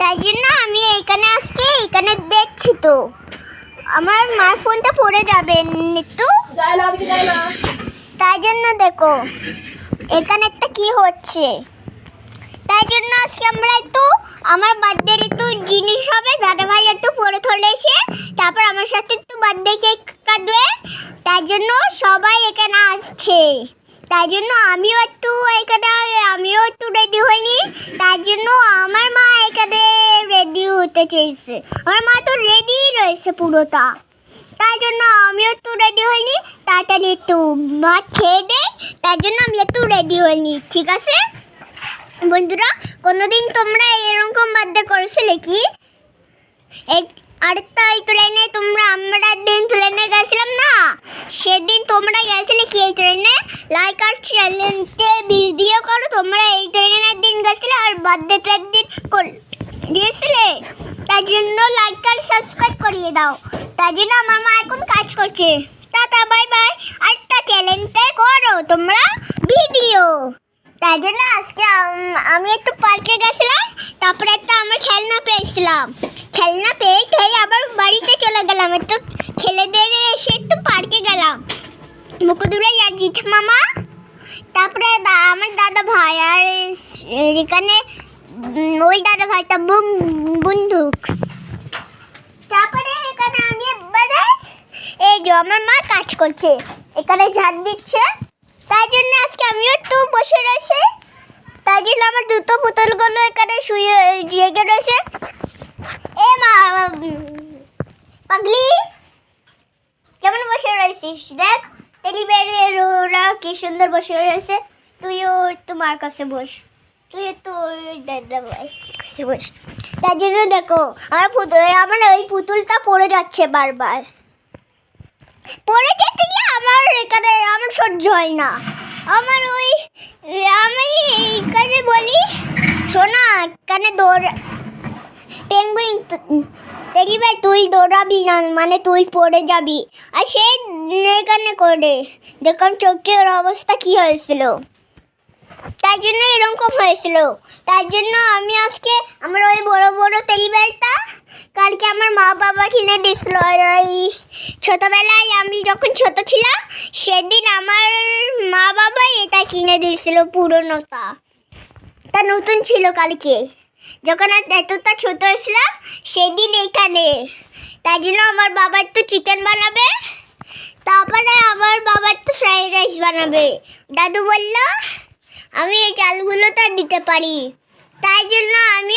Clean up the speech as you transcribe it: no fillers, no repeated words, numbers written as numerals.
তাই জন্য আমি এখানে আজকে এখানে দেখছি তো আমার মার ফোনটা পড়ে যাবে নিতু, তাই জন্য দেখো এখানে একটা কি হচ্ছে। তাই জন্য আজকে আমরা একটু আমার বার্থডে একটু জিনিস হবে, দাদা ভাই একটু পরে চলে এসে তারপর আমার সাথে একটু বার্থডে কেক কাটবে। তাই জন্য সবাই এখানে আসছে, তাই জন্য আমিও একটু রেডি হইনি। তাই জন্য আমার মা এখানে রেডি হতে চেয়েছে, আমার মা তো রেডি রয়েছে পুরোটা। তাই জন্য আমিও একটু রেডি হইনি, তাড়াতাড়ি একটু ভাত খেয়ে দে, তাই জন্য আমি একটু রেডি হইনি। ঠিক আছে বন্ধুরা, কোনোদিন তোমরা এরকম বার্থডে করেছিলে কি? আরেকটা এই ট্রেনে আমরা একদিন ট্রেনে গেছিলাম না, সেদিন তোমরা গেছিলে কি এই ট্রেনে? লাইক আর চ্যানেলকে ভিডিও করো, তোমরা এই ট্রেনে একদিন গেছিলে আর বার্থডে একদিন দিয়েছিলে। তাই জন্য লাইক আর সাবস্ক্রাইব করিয়ে দাও। তাই জন্য আমার মা এখন কাজ করছে। Tata bye bye. আরেকটা চ্যানেলতে করো তোমরা ভিডিও। তাই জন্য আজকে আমি একটু পার্কে গেছিলাম, তারপরে একটা আমার খেলনা পেয়েছিলাম, খেলনা পেয়ে আবার বাড়িতে চলে গেলাম, একটু খেলে দিয়ে এসে একটু পার্কে গেলাম মুকুদুরাই আর জিৎ মামা, তারপরে আমার দাদা ভাই আর এখানে ওই দাদা ভাইটা বন্দুক। তারপরে এখানে আমি এবারে এই যে আমার মা কাজ করছে, এখানে ঝাড় দিচ্ছে। তাই জন্য আজকে আমিও একটু বসে রয়েছে, তাই জন্য আমার দুটো পুতুলগুলো এখানে শুয়ে জেগে রয়েছে। এ মা পাগলি কেমন বসে রয়েছিস? দেখ টেলিবের ওরা কি সুন্দর বসে রয়েছে, তুইও একটু মার কাছে বস, তুই একটু দাদা ভাই কাছে বস। তাই জন্য দেখো আমার ওই পুতুলটা পড়ে যাচ্ছে বারবার, পড়ে যেতে গিয়ে আমার এখানে আমার সহ্য হয় না। আমি এখানে বলি শোনা, এখানে পেঙ্গুইন টেলিভার তুই দৌড়াবি না, মানে তুই পড়ে যাবি। আর সে এখানে করে দেখুন চোখের অবস্থা কি হয়েছিল, তাই জন্য এরকম হয়েছিল। তার জন্য আমি আজকে আমার ওই বড় বড় টেলিভারটা কালকে আমার মা বাবা কিনে দিয়েছিল। আর ওই ছোটোবেলায় আমি যখন ছোট ছিলাম সেদিন আমার মা বাবা এটা কিনে দিয়েছিল, পুরোনোটা, তা নতুন ছিল কালকে যখন এতটা ছোট ছিলাম সেদিন এখানে। তাই জন্য আমার বাবা একটু চিকেন বানাবে, তারপরে আমার বাবা একটু ফ্রাইড রাইস বানাবে। দাদু বলল আমি এই চালগুলো তো দিতে পারি, তাই জন্য আমি